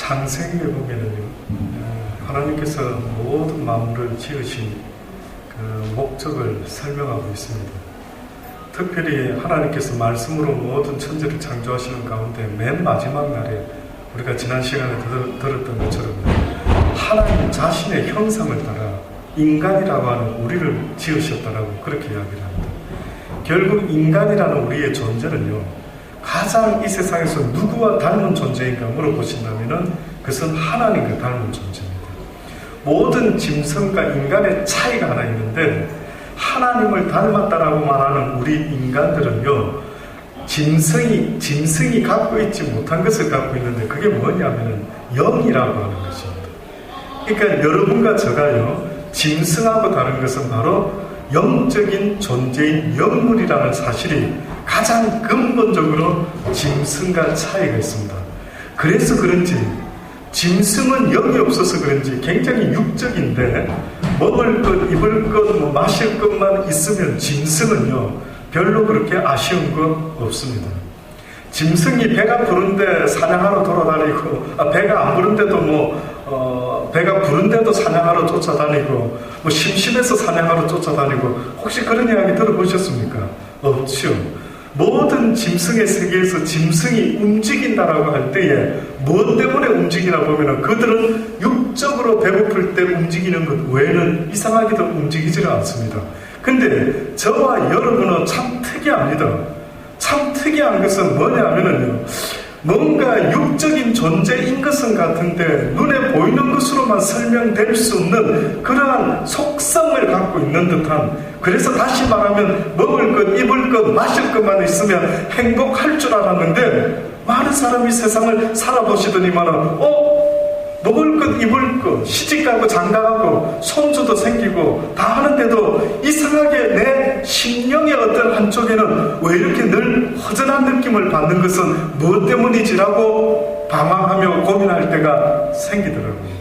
창세기에 보면은요, 하나님께서 모든 만물을 지으신 그 목적을 설명하고 있습니다. 특별히 하나님께서 말씀으로 모든 천지를 창조하시는 가운데 맨 마지막 날에 우리가 지난 시간에 들었던 것처럼 하나님 자신의 형상을 따라 인간이라고 하는 우리를 지으셨다라고 그렇게 이야기를 합니다. 결국 인간이라는 우리의 존재는요, 가장 이 세상에서 누구와 닮은 존재인가 물어보신다면 그것은 하나님과 닮은 존재입니다. 모든 짐승과 인간의 차이가 하나 있는데, 하나님을 닮았다라고 말하는 우리 인간들은요, 짐승이 갖고 있지 못한 것을 갖고 있는데, 그게 뭐냐면 영이라고 하는 것입니다. 그러니까 여러분과 저가요, 짐승하고 다른 것은 바로 영적인 존재인 영물이라는 사실이 가장 근본적으로 짐승과 차이가 있습니다. 그래서 그런지 짐승은 영이 없어서 그런지 굉장히 육적인데, 먹을 것, 입을 것, 마실 것만 있으면 짐승은요 별로 그렇게 아쉬운 거 없습니다. 짐승이 배가 부른데 사냥하러 돌아다니고, 배가 안 부른데도 배가 부른데도 사냥하러 쫓아다니고, 심심해서 사냥하러 쫓아다니고, 혹시 그런 이야기 들어보셨습니까? 없죠. 모든 짐승의 세계에서 짐승이 움직인다라고 할 때에 무엇 때문에 움직이나 보면 그들은 육적으로 배고플 때 움직이는 것 외에는 이상하게도 움직이지는 않습니다. 근데 저와 여러분은 참 특이합니다. 참 특이한 것은 뭐냐면요, 뭔가 육적인 존재인 것은 같은데 눈에 보이는 것으로만 설명될 수 없는 그러한 속성을 갖고 있는 듯한, 그래서 다시 말하면 먹을 것, 입을 것, 마실 것만 있으면 행복할 줄 알았는데, 많은 사람이 세상을 살아보시더니만은 먹을 것, 입을 것, 시집가고 장가가고 손주도 생기고 다 하는데도 이상하게 내 심령의 어떤 한쪽에는 왜 이렇게 늘 허전한 느낌을 받는 것은 무엇 때문이지라고 방황하며 고민할 때가 생기더라고요.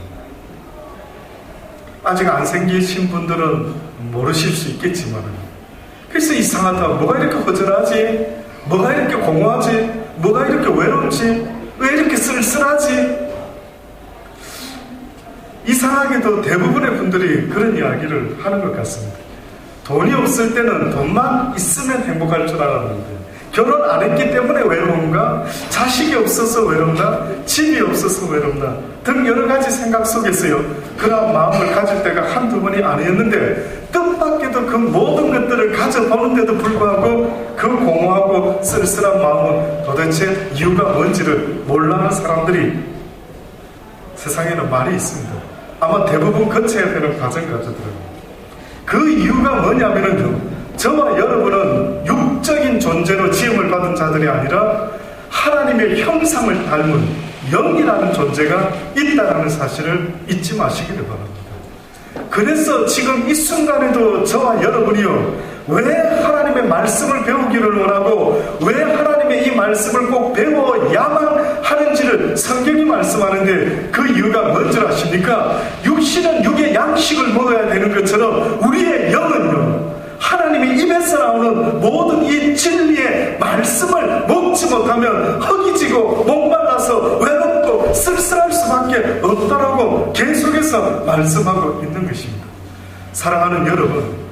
아직 안 생기신 분들은 모르실 수 있겠지만, 그래서 이상하다, 뭐가 이렇게 허전하지, 뭐가 이렇게 공허하지, 뭐가 이렇게 외롭지, 왜 이렇게 쓸쓸하지. 이상하게도 대부분의 분들이 그런 이야기를 하는 것 같습니다. 돈이 없을 때는 돈만 있으면 행복할 줄 알았는데, 결혼 안 했기 때문에 외로운가? 자식이 없어서 외롭나? 집이 없어서 외롭나? 등 여러 가지 생각 속에서요, 그런 마음을 가질 때가 한두 번이 아니었는데, 뜻밖에도 그 모든 것들을 가져보는데도 불구하고 그 공허하고 쓸쓸한 마음은 도대체 이유가 뭔지를 몰라하는 사람들이 세상에는 많이 있습니다. 아마 대부분 거쳐야 되는 과정 같더라고요. 그 이유가 뭐냐면요, 저와 여러분은 육적인 존재로 지음을 받은 자들이 아니라 하나님의 형상을 닮은 영이라는 존재가 있다는 사실을 잊지 마시기를 바랍니다. 그래서 지금 이 순간에도 저와 여러분이요, 왜 하나님의 말씀을 배우기를 원하고 왜 하나님의 이 말씀을 꼭 배워야만 하는지를 성경이 말씀하는데, 그 이유가 뭔지 아십니까? 육신은 육의 양식을 먹어야 되는 것처럼 우리의 영은요, 하나님의 입에서 나오는 모든 이 진리의 말씀을 먹지 못하면 허기지고 목말라서 외롭고 쓸쓸할 수밖에 없다라고 계속해서 말씀하고 있는 것입니다. 사랑하는 여러분,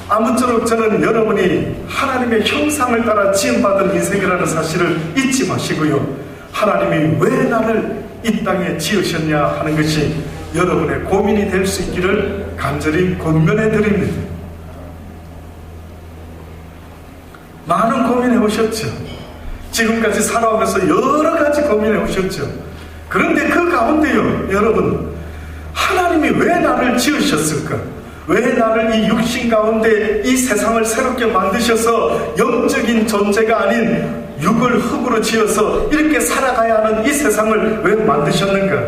아무쪼록 저는 여러분이 하나님의 형상을 따라 지음받은 인생이라는 사실을 잊지 마시고요, 하나님이 왜 나를 이 땅에 지으셨냐 하는 것이 여러분의 고민이 될 수 있기를 간절히 권면해 드립니다. 많은 고민해 오셨죠. 지금까지 살아오면서 여러 가지 고민해 오셨죠. 그런데 그 가운데요, 여러분, 하나님이 왜 나를 지으셨을까? 왜 나를 이 육신 가운데 이 세상을 새롭게 만드셔서 영적인 존재가 아닌 육을 흙으로 지어서 이렇게 살아가야 하는 이 세상을 왜 만드셨는가?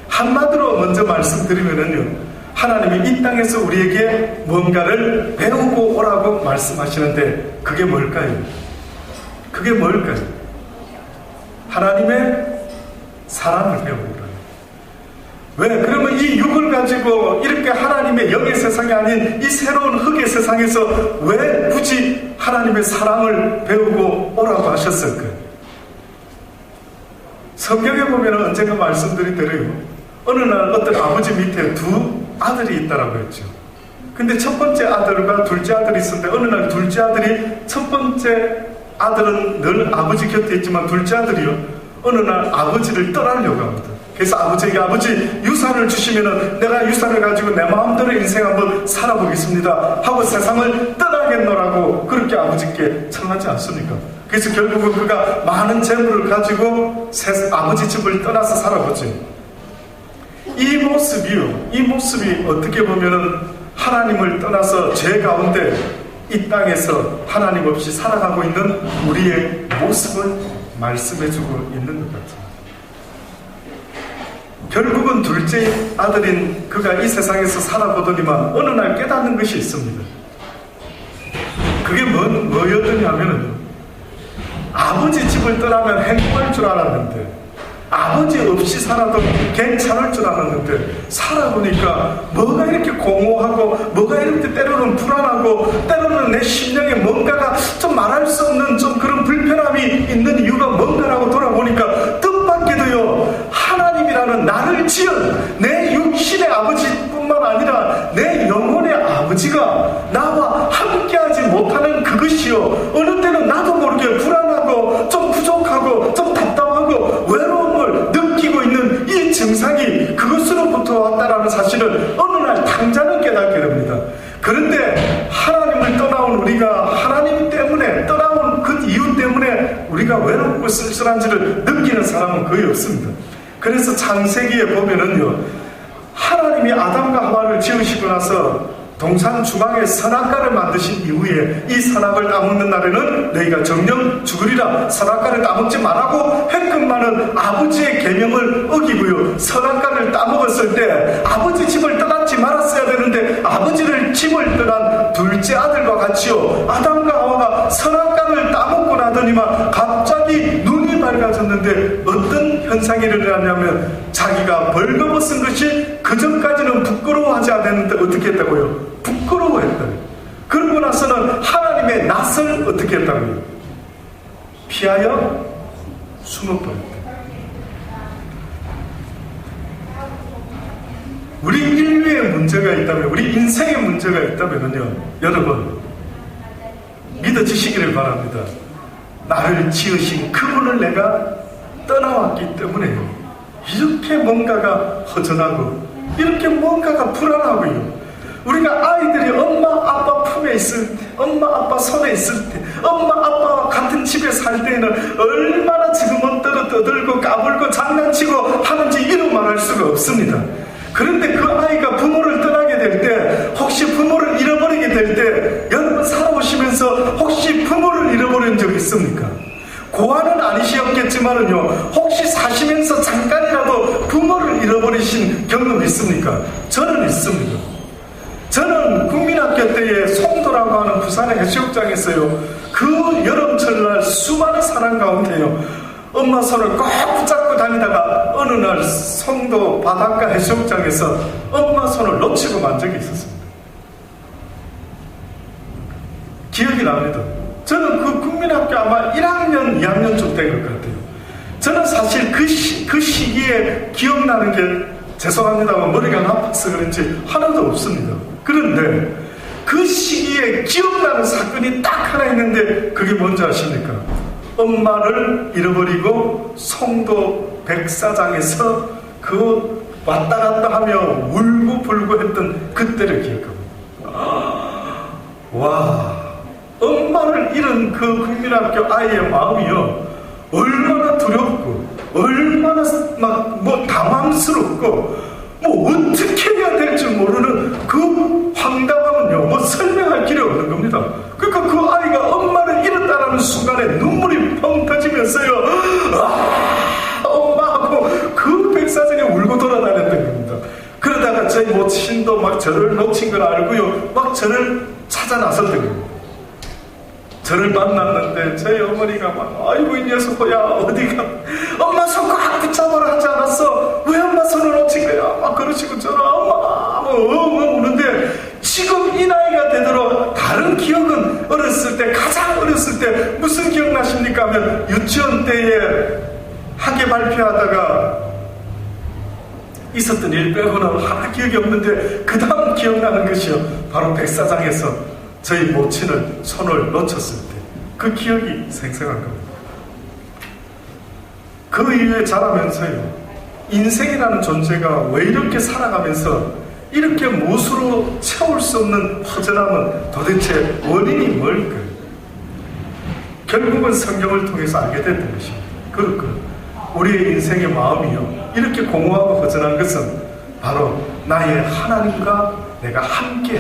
한마디로 먼저 말씀드리면요, 하나님이 이 땅에서 우리에게 뭔가를 배우고 오라고 말씀하시는데, 그게 뭘까요? 그게 뭘까요? 하나님의 사랑을 배우고. 왜? 그러면 이 육을 가지고 이렇게 하나님의 영의 세상이 아닌 이 새로운 흙의 세상에서 왜 굳이 하나님의 사랑을 배우고 오라고 하셨을까요? 성경에 보면 언젠가 말씀드린 어느 날 어떤 아버지 밑에 두 아들이 있다라고 했죠. 근데 첫 번째 아들과 둘째 아들이 있었는데 어느 날 둘째 아들이 첫 번째 아들은 늘 아버지 곁에 있지만 둘째 아들이요 어느 날 아버지를 떠나려고 합니다. 그래서 아버지에게 아버지 유산을 주시면은 내가 유산을 가지고 내 마음대로 인생 한번 살아보겠습니다 하고 세상을 떠나겠노라고 그렇게 아버지께 청하지 않습니까? 그래서 결국은 그가 많은 재물을 가지고 아버지 집을 떠나서 살아보지. 이 모습이 어떻게 보면은 하나님을 떠나서 죄 가운데 이 땅에서 하나님 없이 살아가고 있는 우리의 모습을 말씀해주고 있는 것 같아요. 결국은 둘째 아들인 그가 이 세상에서 살아보더니만 어느 날 깨닫는 것이 있습니다. 그게 뭐였느냐면은 아버지 집을 떠나면 행복할 줄 알았는데 아버지 없이 살아도 괜찮을 줄 알았는데 살아보니까 뭐가 이렇게 공허하고 뭐가 이렇게 때로는 불안하고 때로는 내 심령에 뭔가가 좀 말할 수 없는 좀 그런 불편함이 있는 이유가 뭔가라고 돌아보니까 뜻밖에도요 하나님이라는 나를 지은 내 육신의 아버지뿐만 아니라 내 영혼의 아버지가 나와 함께하지 못하는 그것이요 어느 때는 나도 모르게 불안하고 좀 부족하고 좀 답답하고 외로움을 느끼고 있는 이 증상이 그것으로부터 왔다라는 사실을 어느 날 당장은 깨닫게 됩니다. 그런데 하나님을 떠나온 우리가 하나님 때문에 떠나온 그 이유 때문에 우리가 외롭고 쓸쓸한지를 느끼는 사람은 거의 없습니다. 그래서 창세기에 보면은요 하나님이 아담과 하와를 지으시고 나서 동산 중앙에 선악과를 만드신 이후에 이 선악을 따먹는 날에는 너희가 정령 죽으리라 선악과를 따먹지 말라고 했건만은 아버지의 계명을 어기고요 선악과를 따먹었을 때 아버지 집을 떠났지 말았어야 되는데 아버지를 집을 떠난 둘째 아들과 같이요 아담과 하와가 선악과를 따먹고 나더니만 갑자기 눈이 밝아졌는데 어떤 현상이 일어나냐면 자기가 벌거벗은 것이 그전까지는 부끄러워하지 않았는데 어떻게 했다고요? 부끄러워했다고요. 그러고 나서는 하나님의 낯을 어떻게 했다고요? 피하여 숨어버렸다. 우리 인류의 문제가 있다면 우리 인생의 문제가 있다면요 여러분 믿어지시기를 바랍니다. 나를 지으신 그분을 내가 떠나왔기 때문에요 이렇게 뭔가가 허전하고 이렇게 뭔가가 불안하고요 우리가 아이들이 엄마 아빠 품에 있을 때 엄마 아빠 손에 있을 때 엄마 아빠와 같은 집에 살 때에는 얼마나 지금은 떠들고 까불고 장난치고 하는지 이루 말할 수가 없습니다. 그런데 그 아이가 부모를 떠나게 될 때 혹시 부모를 잃어버리게 될 때 여러분 살아오시면서 혹시 부모를 잃어버린 적 있습니까? 고아는 아니시었겠지만은요 혹시 사시면서 잠깐이라도 부모를 잃어버리신 경험 있습니까? 저는 있습니다. 저는 국민학교 때에 송도라고 하는 부산의 해수욕장에서요 그 여름철날 수많은 사람 가운데요 엄마 손을 꼭 붙잡고 다니다가 어느 날 송도 바닷가 해수욕장에서 엄마 손을 놓치고 만 적이 있었습니다. 기억이 납니다. 저는 그 국민학교 아마 1학년, 2학년쯤 된 것 같아요. 저는 사실 그 시기에 기억나는 게 죄송합니다만 머리가 나빠서 그런지 하나도 없습니다. 그런데 그 시기에 기억나는 사건이 딱 하나 있는데 그게 뭔지 아십니까? 엄마를 잃어버리고 송도 백사장에서 그 왔다 갔다 하며 울고불고 했던 그때를 기억합니다. 와, 엄마를 잃은 그 국민학교 아이의 마음이요 얼마나 두렵고 얼마나 당황스럽고 어떻게 해야 될지 모르는 그 황당함은요 설명할 길이 없는 겁니다. 그러니까 그 아이가 엄마를 잃었다라는 순간에 눈물이 펑 터지면서요 엄마하고 그 백사장에 울고 돌아다녔던 겁니다. 그러다가 저희 모친도 막 저를 놓친 걸 알고요 막 저를 찾아 나섰던 겁니다. 저를 만났는데 저희 어머니가 막 아이고 이 녀석 야 어디가 엄마 손 꽉 붙잡아라 하지 않았어? 왜 엄마 손을 놓친 거야? 막 그러시고 저는 엄마 뭐 우는데 지금 이 나이가 되도록 다른 기억은 어렸을 때 가장 어렸을 때 무슨 기억 나십니까 하면 유치원 때에 학예 발표하다가 있었던 일 빼고는 하나 기억이 없는데 그 다음 기억나는 것이요, 바로 백사장에서 저희 모친을 손을 놓쳤을 때 그 기억이 생생한 겁니다. 그 이후에 자라면서요, 인생이라는 존재가 왜 이렇게 살아가면서 이렇게 무수로 채울 수 없는 허전함은 도대체 원인이 뭘까요? 결국은 성경을 통해서 알게 됐던 것입니다. 그렇군, 우리의 인생의 마음이요, 이렇게 공허하고 허전한 것은 바로 나의 하나님과 내가 함께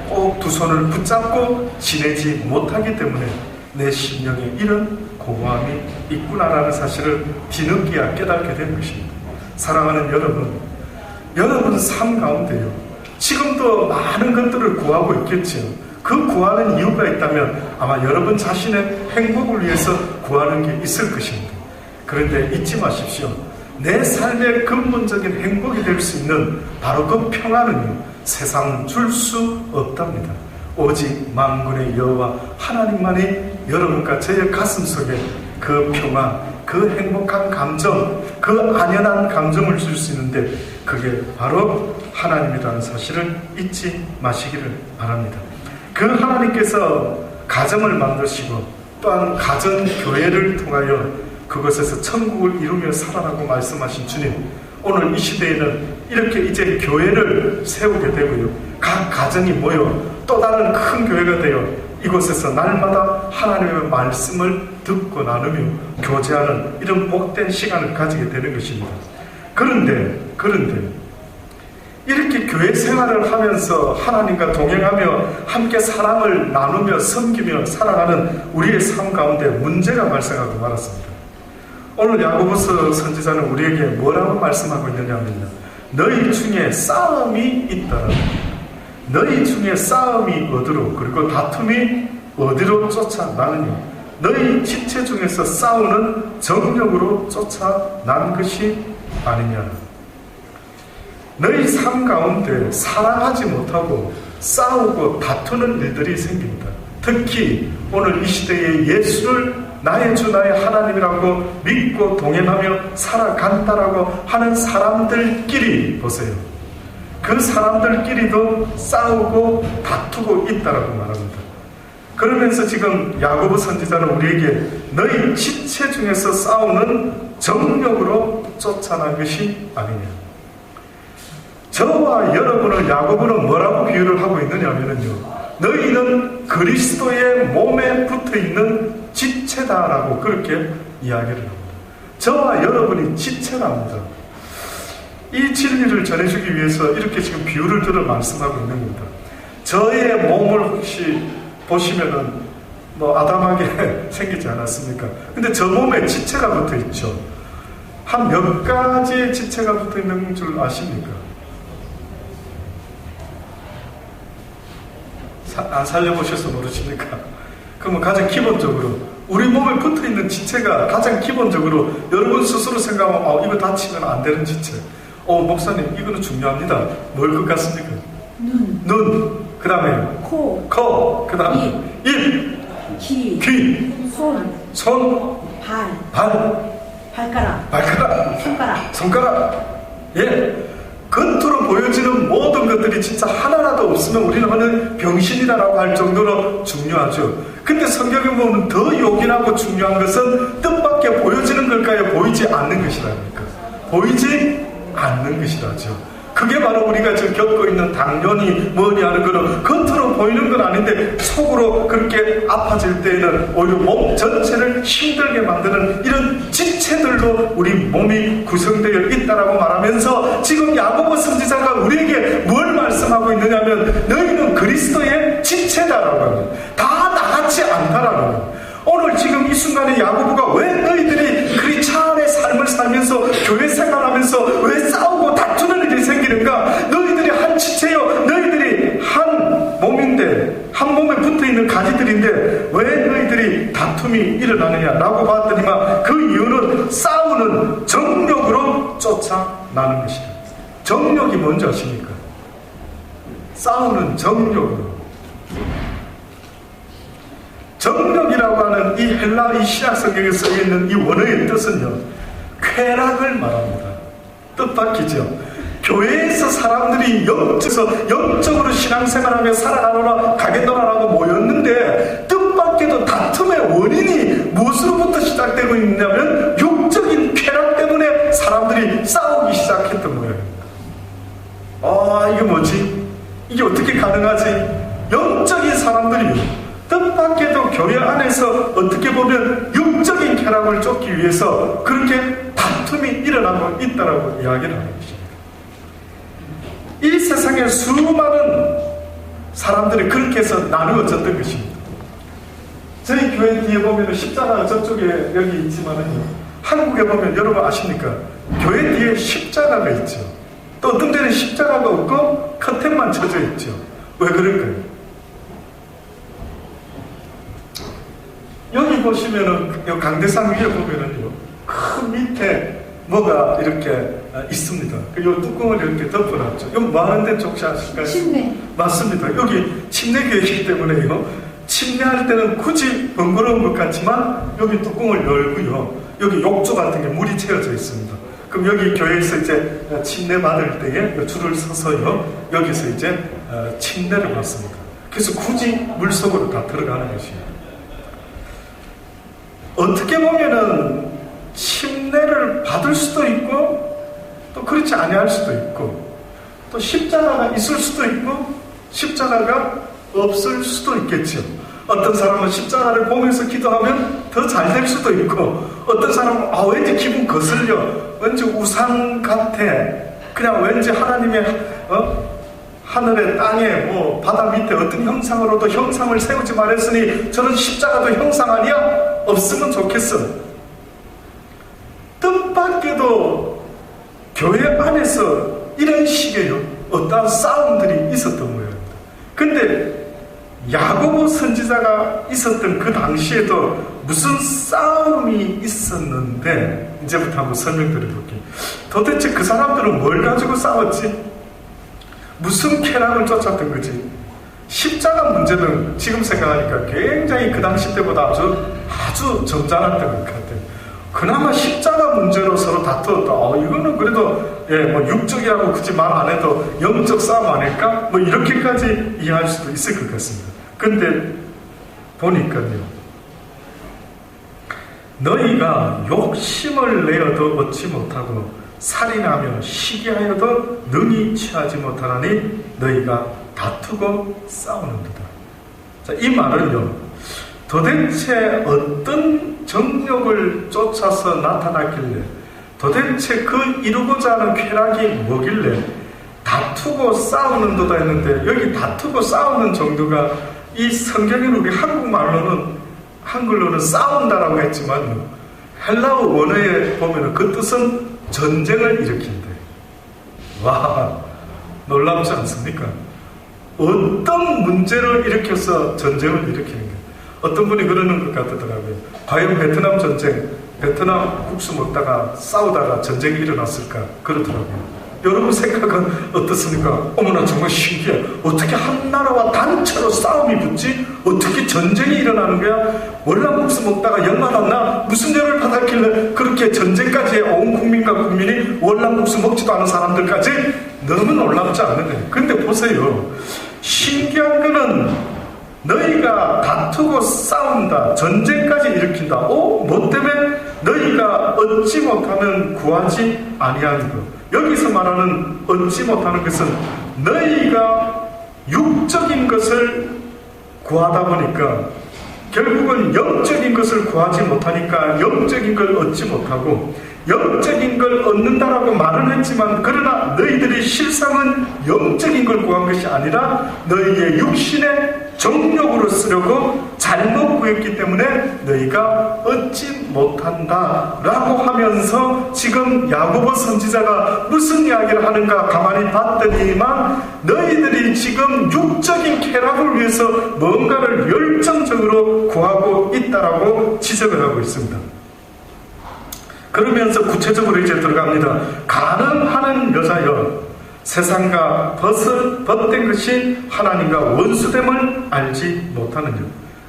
꼭 두 손을 붙잡고 지내지 못하기 때문에 내 심령에 이런 공허함이 있구나라는 사실을 뒤늦게야 깨닫게 된 것입니다. 사랑하는 여러분 삶 가운데요, 지금도 많은 것들을 구하고 있겠죠. 그 구하는 이유가 있다면 아마 여러분 자신의 행복을 위해서 구하는 게 있을 것입니다. 그런데 잊지 마십시오. 내 삶의 근본적인 행복이 될 수 있는 바로 그 평안은요, 세상 줄 수 없답니다. 오직 만군의 여호와 하나님만이 여러분과 저의 가슴 속에 그 평안, 그 행복한 감정, 그 안연한 감정을 줄 수 있는데 그게 바로 하나님이라는 사실을 잊지 마시기를 바랍니다. 그 하나님께서 가정을 만드시고 또한 가정교회를 통하여 그곳에서 천국을 이루며 살아라고 말씀하신 주님, 오늘 이 시대에는 이렇게 이제 교회를 세우게 되고요, 각 가정이 모여 또 다른 큰 교회가 되어 이곳에서 날마다 하나님의 말씀을 듣고 나누며 교제하는 이런 복된 시간을 가지게 되는 것입니다. 그런데 이렇게 교회 생활을 하면서 하나님과 동행하며 함께 사랑을 나누며 섬기며 살아가는 우리의 삶 가운데 문제가 발생하고 말았습니다. 오늘 야고보서 선지자는 우리에게 뭐라고 말씀하고 있느냐면요, 너희 중에 싸움이 있다. 너희 중에 싸움이 어디로, 그리고 다툼이 어디로 쫓아나느냐. 너희 지체 중에서 싸우는 정력으로 쫓아난 것이 아니냐. 너희 삶 가운데 사랑하지 못하고 싸우고 다투는 일들이 생깁니다. 특히 오늘 이 시대에 예수를 나의 주 나의 하나님이라고 믿고 동행하며 살아간다라고 하는 사람들끼리 보세요. 그 사람들끼리도 싸우고 다투고 있다라고 말합니다. 그러면서 지금 야고보 선지자는 우리에게 너희 지체 중에서 싸우는 정력으로 쫓아난 것이 아니냐. 저와 여러분을 야고보는 뭐라고 비유를 하고 있느냐면요, 너희는 그리스도의 몸에 붙어있는 지체다라고 그렇게 이야기를 합니다. 저와 여러분이 지체랍니다. 이 진리를 전해주기 위해서 이렇게 지금 비유를 들어 말씀하고 있는 겁니다. 저의 몸을 혹시 보시면은 아담하게 생기지 않았습니까? 근데 저 몸에 지체가 붙어 있죠. 한 몇 가지의 지체가 붙어 있는 줄 아십니까? 안 살려보셔서 모르십니까? 그러면 가장 기본적으로 우리 몸에 붙어있는 지체가 가장 기본적으로 여러분 스스로 생각하면 이거 다치면 안 되는 지체. 목사님 이거는 중요합니다. 뭘 것 같습니까? 눈. 그 다음에 코. 그 다음에 입. 귀. 손. 발가락. 손가락. 예. 겉으로 보여지는 모든 것들이 진짜 하나라도 없으면 우리는 하는 병신이다라고 할 정도로 중요하죠. 근데 성경에 보면 더 요긴하고 중요한 것은 뜻밖의 보여지는 걸까요? 보이지 않는 것이랍니까? 보이지 않는 것이라죠. 그게 바로 우리가 지금 겪고 있는 당뇨니 뭐니 하는 거는 겉으로 보이는 건 아닌데 속으로 그렇게 아파질 때에는 오히려 몸 전체를 힘들게 만드는 이런 지체들로 우리 몸이 구성되어 있다라고 말하면서 지금 야고보 선지자가 우리에게 뭘 말씀하고 있느냐면 너희는 그리스도의 지체다라고 합니다. 다 나같지 않다라고 합니다. 오늘 지금 이 순간에 야고보가 왜 너희들이 그리 차 안의 삶을 살면서 교회 생활하면서 왜 싸우고 다투는 일이 생기는가? 너희들이 한 지체요, 너희들이 한 몸인데, 한 몸에 붙어있는 가지들인데 왜 너희들이 다툼이 일어나느냐라고 봤더니만 그 이유는 싸우는 정력으로 쫓아나는 것이다. 정력이 뭔지 아십니까? 싸우는 정력으로. 정력이라고 하는 이 헬라 이 신약 성경에 써있는 이 원어의 뜻은요, 쾌락을 말합니다. 뜻밖이죠. 교회에서 사람들이 영적으로 신앙생활하며 살아가노라 가겠노라라고 모였는데 뜻밖에도 다툼의 원인이 무엇으로부터 시작되고 있냐면 육적인 쾌락 때문에 사람들이 싸우기 시작했던 모양입니다. 이게 뭐지? 이게 어떻게 가능하지? 영적인 사람들이 뜻밖에도 교회 안에서 어떻게 보면 육적인 쾌락을 쫓기 위해서 그렇게 다툼이 일어나고 있다라고 이야기를 하는 것입니다. 이 세상에 수많은 사람들이 그렇게 해서 나누어졌던 것입니다. 저희 교회 뒤에 보면 십자가가 저쪽에 여기 있지만은요, 한국에 보면 여러분 아십니까? 교회 뒤에 십자가가 있죠. 또 어떤 데는 십자가가 없고 커튼만 쳐져 있죠. 왜 그럴까요? 여기 보시면은 강대상 위에 보면은요, 큰 밑에 뭐가 이렇게 있습니다. 이 뚜껑을 이렇게 덮어놨죠. 이거 뭐 하는데 혹시 아실까요? 침례. 맞습니다. 여기 침례교회이기 때문에요, 침례할 때는 굳이 번거로운 것 같지만 여기 뚜껑을 열고요, 여기 욕조 같은 게 물이 채워져 있습니다. 그럼 여기 교회에서 이제 침례 받을 때에 줄을 서서요, 여기서 이제 침례를 받습니다. 그래서 굳이 물속으로 다 들어가는 것이에요. 어떻게 보면은 침례를 받을 수도 있고 또 그렇지 아니할 수도 있고, 또 십자가가 있을 수도 있고 십자가가 없을 수도 있겠죠. 어떤 사람은 십자가를 보면서 기도하면 더 잘 될 수도 있고, 어떤 사람은 왠지 기분 거슬려, 왠지 우상 같아, 그냥 왠지 하나님의 하늘에 땅에 뭐 바다 밑에 어떤 형상으로도 형상을 세우지 말했으니 저는 십자가도 형상 아니야? 없으면 좋겠어. 뜻밖에도 교회 안에서 이런 식의 어떠한 싸움들이 있었던 모양입니다. 근데 야고보 선지자가 있었던 그 당시에도 무슨 싸움이 있었는데, 이제부터 한번 설명드려볼게요. 도대체 그 사람들은 뭘 가지고 싸웠지? 무슨 쾌락을 쫓았던 거지? 십자가 문제는 지금 생각하니까 굉장히 그 당시 때보다 아주 점잖았던 것 같아요. 그나마 십자가 문제로 서로 다투었다. 이거는 그래도 뭐 육적이라고 굳이 말 안 해도 영적 싸움 아닐까? 뭐 이렇게까지 이해할 수도 있을 것 같습니다. 근데 보니까요, 너희가 욕심을 내어도 얻지 못하고 살인하며 시기하여도 능히 취하지 못하나니 너희가 다투고 싸우는도다. 자, 이 말은요, 도대체 어떤 정욕을 쫓아서 나타났길래, 도대체 그 이루고자 하는 쾌락이 뭐길래 다투고 싸우는도다 했는데, 여기 다투고 싸우는 정도가 이 성경에는 우리 한글로는 싸운다라고 했지만 헬라어 원어에 보면 그 뜻은 전쟁을 일으킨다. 와, 놀랍지 않습니까? 어떤 문제를 일으켜서 전쟁을 일으키는 거예요. 어떤 분이 그러는 것 같더라고요. 과연 베트남 전쟁, 베트남 국수 먹다가 싸우다가 전쟁이 일어났을까? 그러더라고요. 여러분 생각은 어떻습니까? 어머나 정말 신기해. 어떻게 한 나라와 단체로 싸움이 붙지? 어떻게 전쟁이 일어나는 거야? 월남국수 먹다가 열 받았나? 무슨 열을 받았길래 그렇게 전쟁까지 온 국민과 국민이 월남국수 먹지도 않은 사람들까지? 너무 놀랍지 않는데. 근데 보세요. 신기한 거는 너희가 다투고 싸운다, 전쟁까지 일으킨다. 뭐 때문에? 너희가 얻지 못하면 구하지 아니하는 것. 여기서 말하는 얻지 못하는 것은 너희가 육적인 것을 구하다 보니까 결국은 영적인 것을 구하지 못하니까 영적인 걸 얻지 못하고, 영적인 걸 얻는다라고 말은 했지만 그러나 너희들이 실상은 영적인 걸 구한 것이 아니라 너희의 육신의 정욕으로 쓰려고 잘못 구했기 때문에 너희가 얻지 못한다 라고 하면서, 지금 야고보 선지자가 무슨 이야기를 하는가 가만히 봤더니만 너희들이 지금 육적인 쾌락을 위해서 뭔가를 열정적으로 구하고 있다라고 지적을 하고 있습니다. 그러면서 구체적으로 이제 들어갑니다. 가늠하는 여자여, 세상과 벗된 것이 하나님과 원수됨을 알지 못하느냐.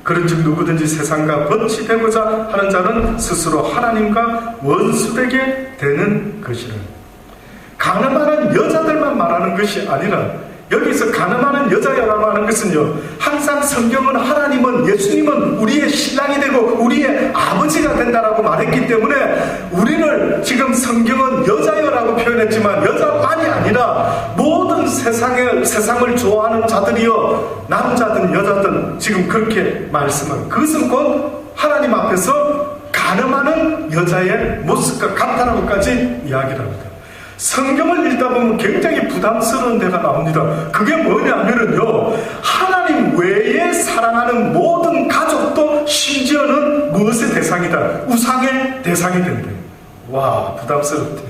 그런즉 누구든지 세상과 벗이 되고자 하는 자는 스스로 하나님과 원수되게 되는 것이라. 가늠하는 여자들만 말하는 것이 아니라 여기서 가늠하는 여자라고 하는 것은요, 항상 성경은 하나님은, 예수님은 우리의 신랑이 되고 우리의 아버지가 된다라고 말했기 때문에 우리를 지금 성경은 여자여라고 표현했지만 여자만이 아니라 모든 세상을 좋아하는 자들이여, 남자든 여자든 지금 그렇게 말씀을, 그것은 곧 하나님 앞에서 가늠하는 여자의 모습과 같다라고까지 이야기를 합니다. 성경을 읽다 보면 굉장히 부담스러운 데가 나옵니다. 그게 뭐냐면요, 하나님 외에 사랑하는 모든 가족도 심지어는 무엇의 대상이다? 우상의 대상이 된대. 와, 부담스럽대.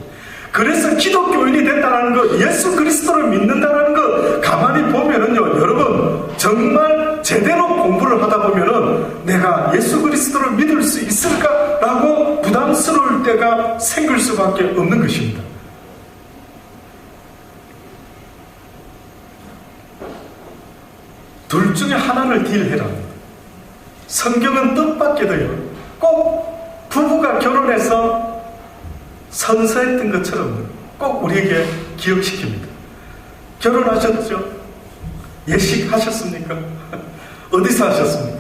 그래서 기독교인이 된다는 것, 예수 그리스도를 믿는다는 것 가만히 보면은요, 여러분 정말 제대로 공부를 하다 보면은 내가 예수 그리스도를 믿을 수 있을까라고 부담스러울 때가 생길 수밖에 없는 것입니다. 둘 중에 하나를 딜해라. 성경은 뜻밖에도요, 꼭 부부가 결혼해서 선서했던 것처럼 꼭 우리에게 기억시킵니다. 결혼하셨죠? 예식하셨습니까? 어디서 하셨습니까?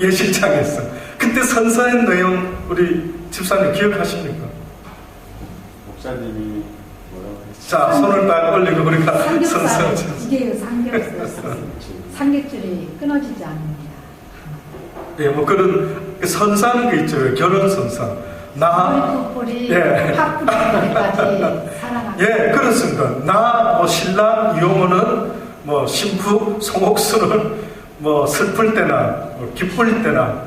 예식장에서. 그때 선서한 내용 우리 집사님 기억하십니까? 목사님이 뭐라고 했어요? 자, 손을 딱 올리고 우리가 선서하죠. 이게 삼겹줄이 끊어지지 않습니다. 예, 뭐 그런 선사하는 게 있죠. 결혼 선사. 예, 팥뿌리까지 사랑합니다. 예, 그렇습니다. 나 신랑 이용호는 신부 송옥수는 슬플 때나 기쁠 때나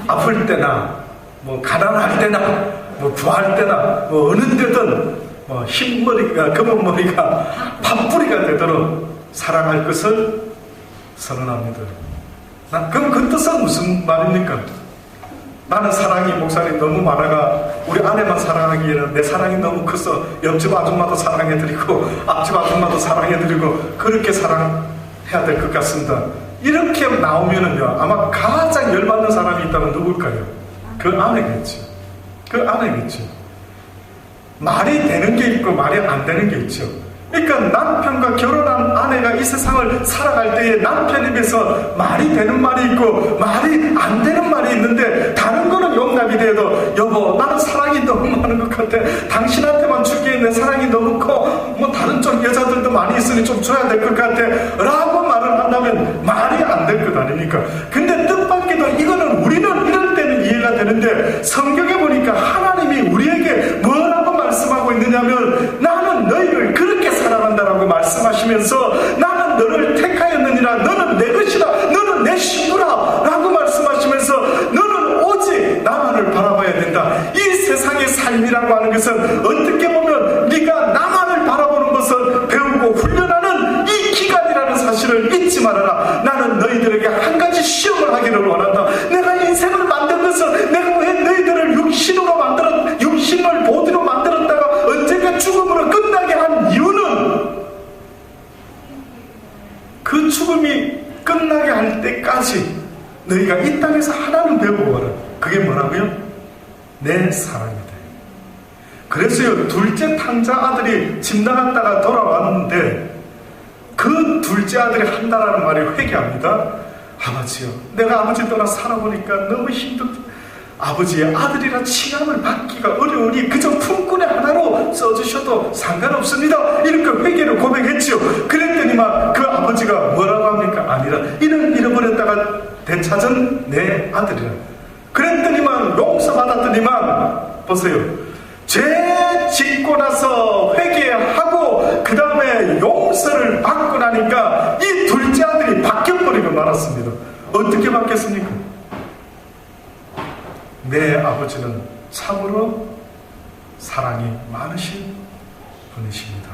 아플 때나 가난할 때나 부할 때나 어느 때든 흰머리가 검은머리가 팥뿌리가 되도록 사랑할 것을 선언합니다. 그럼 그 뜻은 무슨 말입니까? 나는 사랑이, 목사님, 너무 많아가 우리 아내만 사랑하기에는 내 사랑이 너무 커서 옆집 아줌마도 사랑해드리고 앞집 아줌마도 사랑해드리고 그렇게 사랑해야 될 것 같습니다. 이렇게 나오면은요, 아마 가장 열받는 사람이 있다면 누굴까요? 그 아내겠죠. 그 아내겠죠. 말이 되는 게 있고 말이 안 되는 게 있죠. 그러니까 남편과 결혼한 아내가 이 세상을 살아갈 때에 남편 입에서 말이 되는 말이 있고 말이 안 되는 말이 있는데, 다른 거는 용납이 돼도 여보 나는 사랑이 너무 많은 것 같아, 당신한테만 주기에 내 사랑이 너무 커, 다른 쪽 여자들도 많이 있으니 좀 줘야 될 것 같아 라고 말을 한다면 말이 안 될 것 아닙니까? 근데 뜻밖에도 이거는 우리는 이럴 때는 이해가 되는데, 성경에 보니까 하나님이 우리에게 뭐라고 말씀하고 있느냐면, 나는 너희를 그렇게 사랑한다라고 말씀하시면서 나는 너를 택하였느니라, 너는 내 것이다, 너는 내 신부라 라고 말씀하시면서 너는 오직 나만을 바라봐야 된다. 이 세상의 삶이라고 하는 것은 어떻게 보면 네가 나만을 바라보는 것을 배우고 훈련하는 이 기간이라는 사실을 잊지 말아라. 나는 너희들에게 한 가지 시험을 하기를 원한다. 내가 인생을 만든 것은 내가 왜 너희들을 육신을 보디로 만들었다가 언젠가 죽음으로 끝나게 한 이유는, 그 죽음이 끝나게 할 때까지 너희가 이 땅에서 하나는 배우고 와라. 그게 뭐라고요? 내 사랑이다. 그래서요, 둘째 탕자 아들이 집 나갔다가 돌아왔는데 그 둘째 아들이 한다라는 말이 회개합니다. 아버지요, 내가 아버지 떠나 살아보니까 너무 힘들다. 아버지의 아들이라 칭함을 받기가 어려우니 그저 품꾼의 하나로 써주셔도 상관없습니다. 이렇게 회개를 고백했지요. 그랬더니만 그 아버지가 뭐라고 합니까? 아니라 이는 잃어버렸다가 되찾은 내 아들이라. 그랬더니만 용서받았더니만 보세요, 죄 짓고 나서 회개하고 그 다음에 용서를 받고 나니까 이 둘째 아들이 바뀌어버리고 말았습니다. 어떻게 바뀌었습니까? 내 아버지는 참으로 사랑이 많으신 분이십니다.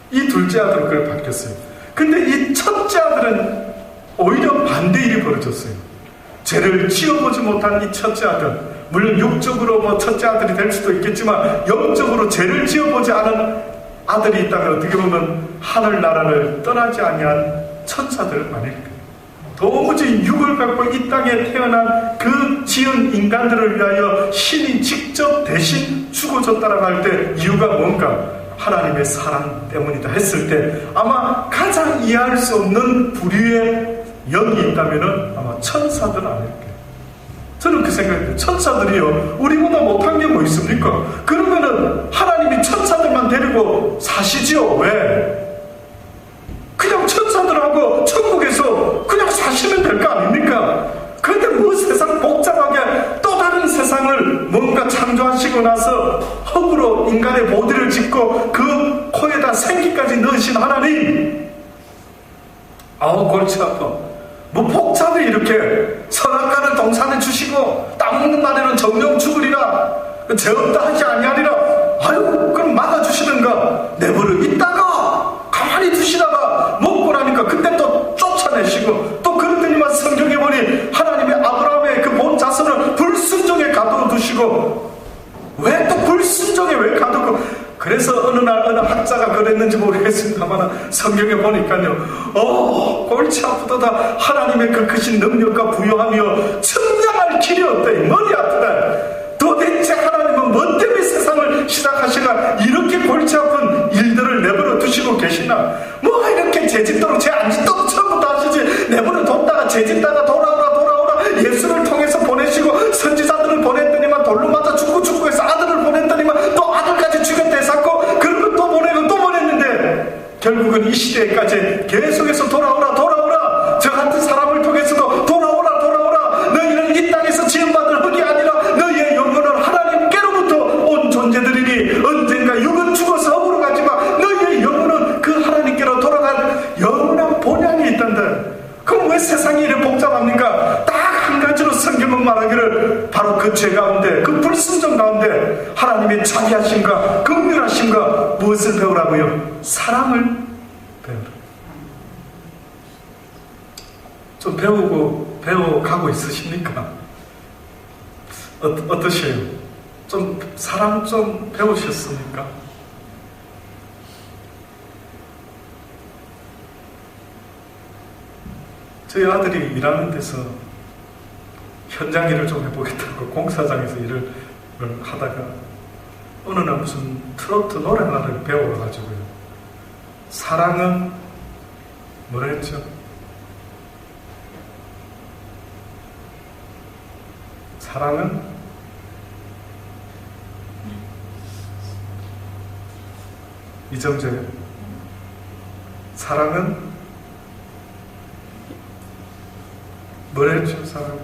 이 둘째 아들은 그걸 바뀌었어요. 근데 이 첫째 아들은 오히려 반대 일이 벌어졌어요. 죄를 지어보지 못한 이 첫째 아들, 물론 육적으로 첫째 아들이 될 수도 있겠지만 영적으로 죄를 지어보지 않은 아들이 있다면 어떻게 보면 하늘나라를 떠나지 아니한 천사들 아닐까요? 도무지 육을 갖고 이 땅에 태어난 그 지은 인간들을 위하여 신이 직접 대신 죽어줬다라고 할 때 이유가 뭔가? 하나님의 사랑 때문이다 했을 때 아마 가장 이해할 수 없는 부류의 영이 있다면 아마 천사들 아닐까. 저는 그 생각이에요. 천사들이요, 우리보다 못한 게 뭐 있습니까? 그러면은 하나님이 천사들만 데리고 사시지요. 왜? 그냥 천사들하고 천국에서 그냥 사시면 될 거 아닙니까? 그런데 뭐 세상 복잡하게 또 다른 세상을 뭔가 창조하시고 나서 흙으로 인간의 보디를 짓고 그 코에다 생기까지 넣으신 하나님, 아우 골치 아파. 뭐 복잡해. 이렇게 선악과를 동산에 주시고 땀 먹는 날에는 정령 죽으리라, 죄 없다 하지 아니하리라. 아유, 그럼 막아주시든가 내버려 있다가 가만히 두시다가 먹고 나니까 그때 또 쫓아내시고, 또 그러더니만 성경에 보니 하나님의 아브라함의 그 본 자손을 불순종에 가둬두시고, 왜 또 불순종에 왜 가두고. 그래서 어느 날 어느 학자가 그랬는지 모르겠습니다만 성경에 보니까요, 골치 아프다. 하나님의 그 크신 능력과 부요하며 측량할 길이 없다. 머리 아프다. 도대체 하나님은 뭐 때문에 세상을 시작하시나 이렇게 골치 아픈 일들을 내버려 두시고 계시나. 뭐 이렇게 죄짓도록 죄 안 짓도록 처음부터 하시지. 내버려 뒀다가 죄짓다가 돌아오라 예수를 통해서 보내시고 선지자들을 보냈더니만 돌로 맞아 죽고 해서 아들을 보냈더니만 또 아들까지 죽였다 해서 그리고 또 보내고 또 보냈는데 결국은 이 시대까지 계속해서 돌아오라 저 같은 사람을 통해서도 돌아오라 너희는 이 땅에서 지음받을 흙이 아니라 너희의 영혼은 하나님께로부터 온 존재들이니 언젠가 육은 죽어서 흙으로 가지만 너희의 영혼은 그 하나님께로 돌아갈 영원한 본향이 있단다. 그럼 왜 세상이 이렇게 복잡합니까? 딱 한 가지로 성경은 말하기를 바로 그 죄 가운데, 그 불순종 가운데 하나님의 자비하심과 긍휼하심과 무엇을 배우라고요? 사랑을 배우라. 좀 배워가고 있으십니까? 어떠세요? 좀 사랑 좀 배우셨습니까? 저희 아들이 일하는 데서 현장 일을 좀 해보겠다고 공사장에서 일을 하다가 어느 날 무슨 트로트 노래 하나를 배워가지고요. 사랑은 뭐라 했죠? 사랑은 이정재. 사랑은 뭐라 했죠? 사랑.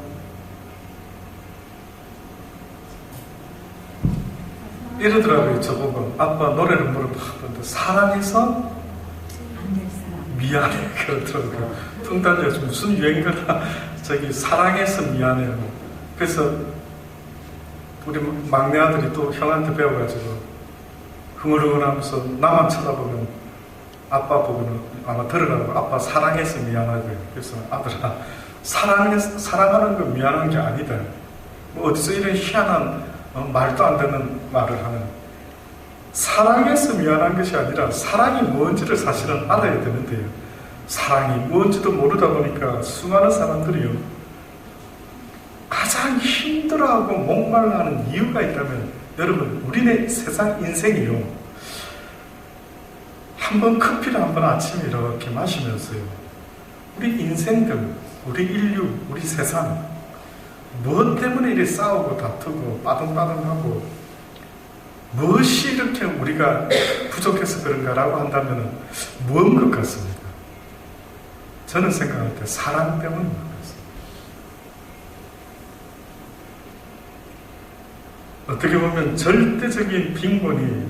이러더라고요. 저보고 아빠 노래를 물어봤는데 사랑해서 미안해 그러더라고요. 퉁단지가 무슨 유행가나 저기 사랑해서 미안해요. 그래서 우리 막내 아들이 또 형한테 배워가지고 흥얼흥얼하면서 나만 쳐다보면 아빠 보고는 아마 들으라고 아빠 사랑해서 미안하고요. 그래서 아들아 사랑하는 건 미안한 게 아니다. 뭐 어디서 이런 희한한 말도 안 되는 말을 하는. 사랑해서 미안한 것이 아니라 사랑이 뭔지를 사실은 알아야 되는데요. 사랑이 뭔지도 모르다 보니까 수많은 사람들이요 가장 힘들어하고 목말라하는 이유가 있다면 여러분 우리네 세상 인생이요 한번 커피를 한번 아침에 이렇게 마시면서요 우리 인생들 우리 인류 우리 세상 무엇 때문에 이렇게 싸우고 다투고 빠둥빠둥하고 무엇이 이렇게 우리가 부족해서 그런가라고 한다면 무엇인 것 같습니까? 저는 생각할 때 사랑 때문인 것 같습니다. 어떻게 보면 절대적인 빈곤이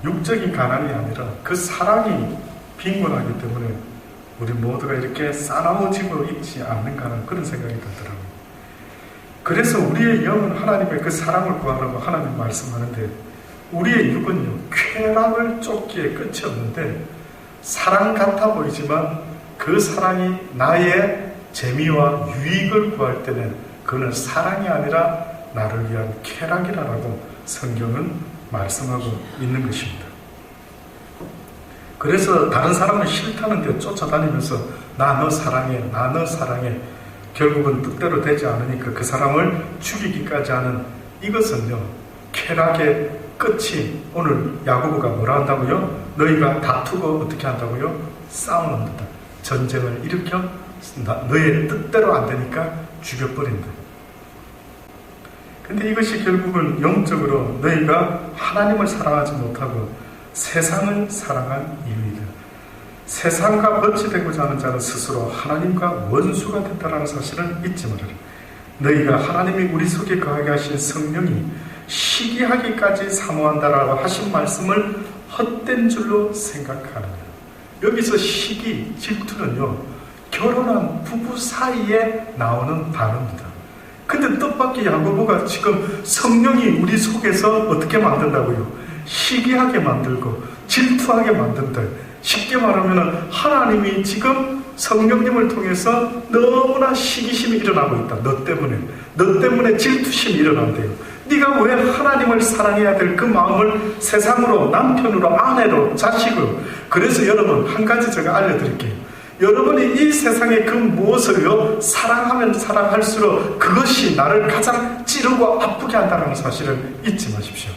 육적인 가난이 아니라 그 사랑이 빈곤하기 때문에 우리 모두가 이렇게 싸나워지고 있지 않는가라는 그런 생각이 들더라고요. 그래서 우리의 영은 하나님의 그 사랑을 구하라고 하나님 말씀하는데 우리의 육은요 쾌락을 쫓기에 끝이 없는데 사랑 같아 보이지만 그 사랑이 나의 재미와 유익을 구할 때는 그는 사랑이 아니라 나를 위한 쾌락이라고 성경은 말씀하고 있는 것입니다. 그래서 다른 사람을 싫다는데 쫓아다니면서 나 너 사랑해, 나 너 사랑해. 결국은 뜻대로 되지 않으니까 그 사람을 죽이기까지 하는 이것은요, 쾌락의 끝이 오늘 야고보가 뭐라 한다고요? 너희가 다투고 어떻게 한다고요? 싸우는다. 전쟁을 일으켜 너의 뜻대로 안 되니까 죽여버린다. 근데 이것이 결국은 영적으로 너희가 하나님을 사랑하지 못하고 세상을 사랑한 이유이다. 세상과 번치되고자 하는 자는 스스로 하나님과 원수가 됐다는 사실을 잊지 말아라. 너희가 하나님이 우리 속에 거하게 하신 성령이 시기하기까지 사모한다라고 하신 말씀을 헛된 줄로 생각하느냐. 여기서 시기, 질투는요, 결혼한 부부 사이에 나오는 단어입니다. 근데 뜻밖의 야고보가 지금 성령이 우리 속에서 어떻게 만든다고요? 시기하게 만들고 질투하게 만든다. 쉽게 말하면 하나님이 지금 성령님을 통해서 너무나 시기심이 일어나고 있다. 너 때문에 질투심이 일어난대요. 네가 왜 하나님을 사랑해야 될 그 마음을 세상으로, 남편으로, 아내로, 자식으로. 그래서 여러분, 한 가지 제가 알려드릴게요. 여러분이 이 세상의 그 무엇을요, 사랑하면 사랑할수록 그것이 나를 가장 찌르고 아프게 한다는 사실을 잊지 마십시오.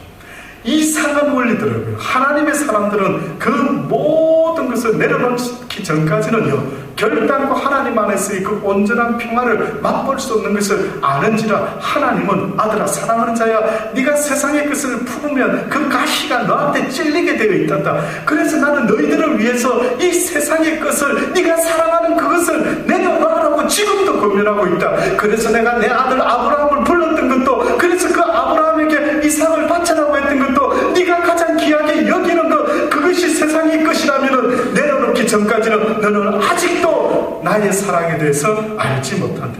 이상한 원리더라고요. 하나님의 사람들은 그 모든 것을 내려놓기 전까지는요, 결단코 하나님 안에서의 그 온전한 평화를 맛볼 수 없는 것을 아는지라 하나님은 아들아 사랑하는 자야, 네가 세상의 것을 품으면 그 가시가 너한테 찔리게 되어 있단다. 그래서 나는 너희들을 위해서 이 세상의 것을, 네가 사랑하는 그것을 내려놓으라고 지금도 고민하고 있다. 그래서 내가 내 아들 아브라함을 불렀던 것도, 그래서 그 아브라함에게 이삭을 바쳐라고 했던 것도, 네가 가장 귀하게 여기는 것, 그것이 세상의 것이라면 내려놓기 전까지는 너는 아직도 나의 사랑에 대해서 알지 못한다.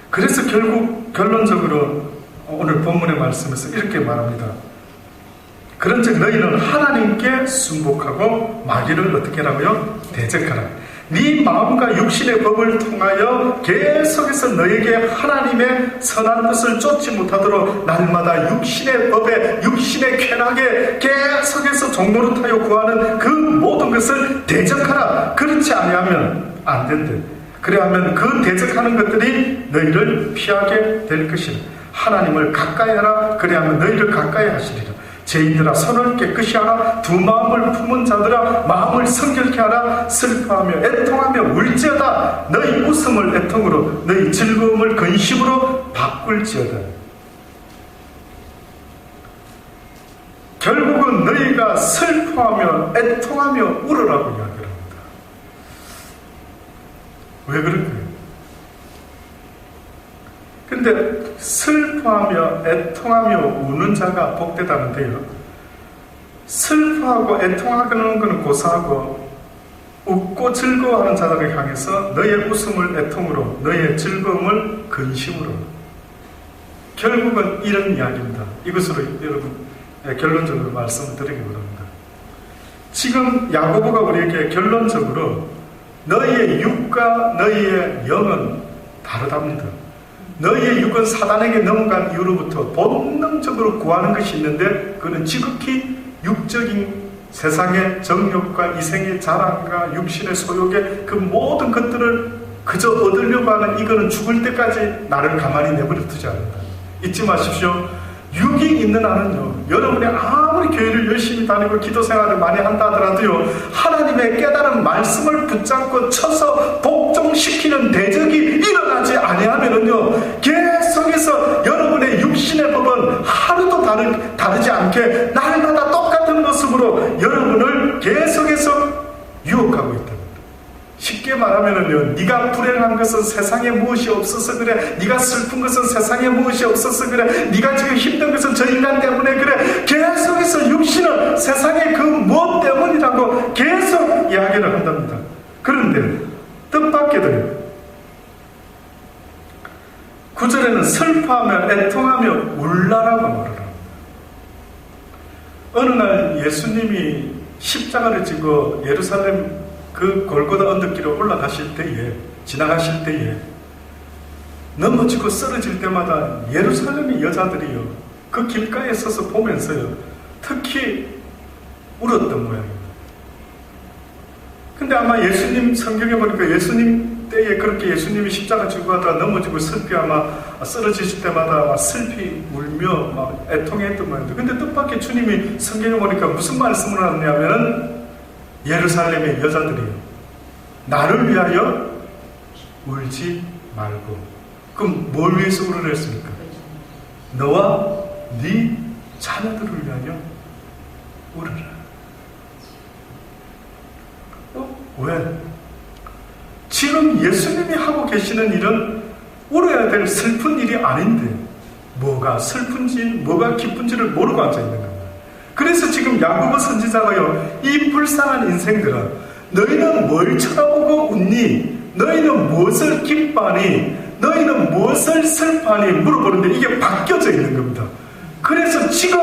그래서 결국 결론적으로 오늘 본문의 말씀에서 이렇게 말합니다. 그런즉 너희는 하나님께 순복하고 마귀를 어떻게 하라고요? 대적하라. 네 마음과 육신의 법을 통하여 계속해서 너에게 하나님의 선한 것을 쫓지 못하도록 날마다 육신의 법에, 육신의 쾌락에 계속해서 종노릇하여 구하는 그 모든 것을 대적하라. 그렇지 아니하면 안 된대. 그래야면 그 대적하는 것들이 너희를 피하게 될 것이라. 하나님을 가까이 하라. 그래야면 너희를 가까이 하시리라. 죄인들아 손을 깨끗이 하라. 두 마음을 품은 자들아 마음을 성결케 하라. 슬퍼하며 애통하며 울지어다. 너희 웃음을 애통으로, 너희 즐거움을 근심으로 바꿀지어다. 결국은 너희가 슬퍼하며 애통하며 울으라고 이야기를 합니다. 왜 그럴까요? 근데 슬퍼하며 애통하며 우는 자가 복되다는데요, 슬퍼하고 애통하는 것은 고사하고 웃고 즐거워하는 자들을 향해서 너의 웃음을 애통으로, 너의 즐거움을 근심으로. 결국은 이런 이야기입니다. 이것으로 여러분 결론적으로 말씀을 드리기 원합니다. 지금 야고보가 우리에게 결론적으로 너희의 육과 너희의 영은 다르답니다. 너희의 육은 사단에게 넘어간 이후로부터 본능적으로 구하는 것이 있는데, 그는 지극히 육적인 세상의 정욕과 이생의 자랑과 육신의 소욕의 그 모든 것들을 그저 얻으려고 하는, 이거는 죽을 때까지 나를 가만히 내버려 두지 않는다. 잊지 마십시오. 육이 있는 한은요, 여러분이 아무리 교회를 열심히 다니고 기도 생활을 많이 한다 하더라도요, 하나님의 깨달은 말씀을 붙잡고 쳐서 복종시키는 대적이 일어나지 아니하면은요, 계속해서 여러분의 육신의 법은 하루도 다르지 않게 날마다 똑같은 모습으로 여러분을 계속해서 유혹하고 있다. 쉽게 말하면은요, 네가 불행한 것은 세상에 무엇이 없어서 그래, 네가 슬픈 것은 세상에 무엇이 없어서 그래, 네가 지금 힘든 것은 저 인간 때문에 그래, 계속해서 육신은 세상의 그 무엇 때문이라고 계속 이야기를 한답니다. 그런데 뜻밖에도요, 9절에는 슬퍼하며 애통하며 울라라고 말을 합니다. 어느 날 예수님이 십자가를 지고 예루살렘 그 골고다 언덕길로 올라가실 때에, 지나가실 때에 넘어지고 쓰러질 때마다 예루살렘의 여자들이요, 그 길가에 서서 보면서요, 특히 울었던 모양입니다. 근데 아마 예수님 성경에 보니까 예수님 때에 그렇게 예수님이 십자가 지고 가다가 넘어지고 슬피 아마 쓰러지실 때마다 막 슬피 울며 막 애통했던 모양인데, 근데 뜻밖의 주님이 성경에 보니까 무슨 말씀을 하느냐면은 예루살렘의 여자들이요, 나를 위하여 울지 말고. 그럼 뭘 위해서 울으라 했습니까? 너와 네 자녀들을 위하여 울으라. 왜? 지금 예수님이 하고 계시는 일은 울어야 될 슬픈 일이 아닌데 뭐가 슬픈지 뭐가 기쁜지를 모르고 앉아있는 겁니다. 그래서 지금 야고보 선지자가요, 이 불쌍한 인생들아, 너희는 뭘 쳐다보고 웃니? 너희는 무엇을 기뻐하니? 너희는 무엇을 슬퍼하니? 물어보는데 이게 바뀌어져 있는 겁니다. 그래서 지금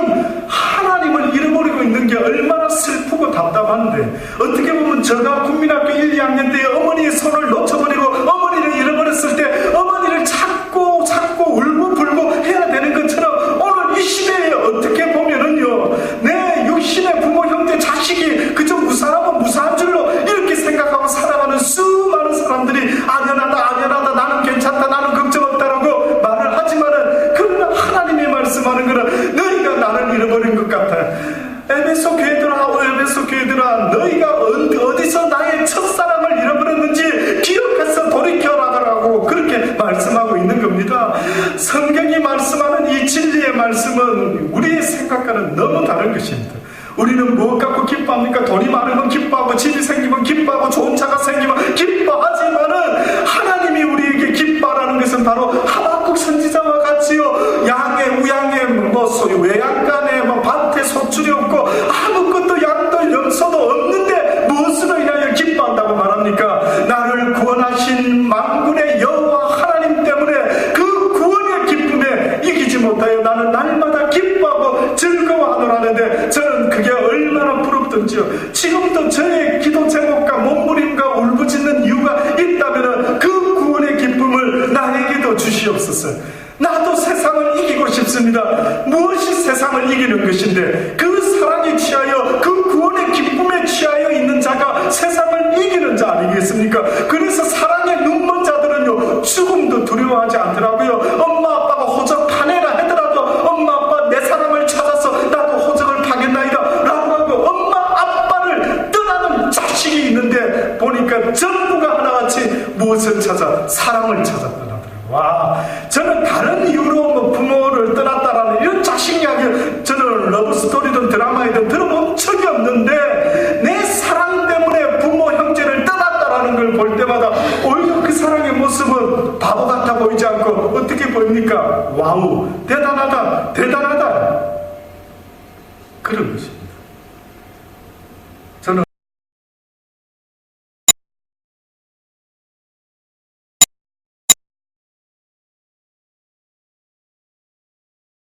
하나님을 잃어버리고 있는 게 얼마나 슬프고 답답한데, 어떻게 보면 제가 국민학교 1, 2학년 때 어머니의 손을 놓쳐버리고 어머니를 잃어버렸을 때 어머니를 찾고 울고 불고 해야 되는 것처럼 오늘 이 시대에 어떻게 보면은요, 내 육신의 부모, 형제, 자식이 그저 무사하면 무사한 줄로 이렇게 생각하고 살아가는 수많은 사람들이 아련하다, 나는 괜찮다, 나는 걱정 없다라고 말을 하지만은, 그러나 하나님의 말씀하는 거는 너희가 나를 잃어버린 것 같아. 에베소 교회들아, 너희가 어디서 나의 첫사랑을 잃어버렸는지 기억해서 돌이켜 나가라고 그렇게 말씀하고 있는 겁니다. 성경이 말씀하는 이 진리의 말씀은 우리의 생각과는 너무 다른 것입니다. 우리는 무엇 갖고 기뻐합니까? 돈이 많으면 기뻐하고, 집이 생기면 기뻐하고, 좋은 차가 생기면 기뻐하지만은, 하나님이 우리에게 기뻐하라는 것은 바로 하박국 선지자와 같이요, 양에 우양에 외양간에 밭에 소출이 없고 아무것도 양도 염소도 없는데 무엇으로 인하여 기뻐한다고 말합니까? 나를 구원하신 만군의 여호와 하나님 때문에 그 구원의 기쁨에 이기지 못하여 나는 날마다 기뻐하고 즐거워하노라는데, 저는 그게 얼마나 부럽던지요. 지금도 저의 기도 제목과 몸부림과 울부짖는 이유가 있다면 그 구원의 기쁨을 나에게도 주시옵소서. 나도 세상을 이기고 싶습니다. 무엇이 세상을 이기는 것인데, 그 사랑에 취하여 그 구원의 기쁨에 취하여 있는 자가 세상을 이기는 자 아니겠습니까? 그래서 사랑에 눈먼 자들은요, 죽음도 두려워하지 않더라고요. 엄마 아빠가 호적 파내라 하더라도 엄마 아빠 내 사랑을 찾아서 나도 호적을 파겠나이다 라고 하고, 엄마 아빠를 떠나는 자식이 있는데 보니까 전부가 하나같이 무엇을 찾아? 사랑을 찾았더라. 와, 저는 다른 이유로 부모를 떠났다라는 이런 자식 이야기, 저는 러브스토리든 드라마이든 들어본 적이 없는데, 내 사랑 때문에 부모, 형제를 떠났다라는 걸 볼 때마다 오히려 그 사랑의 모습은 바보 같아 보이지 않고 어떻게 보입니까? 와우, 대단하다 그런 것입니다.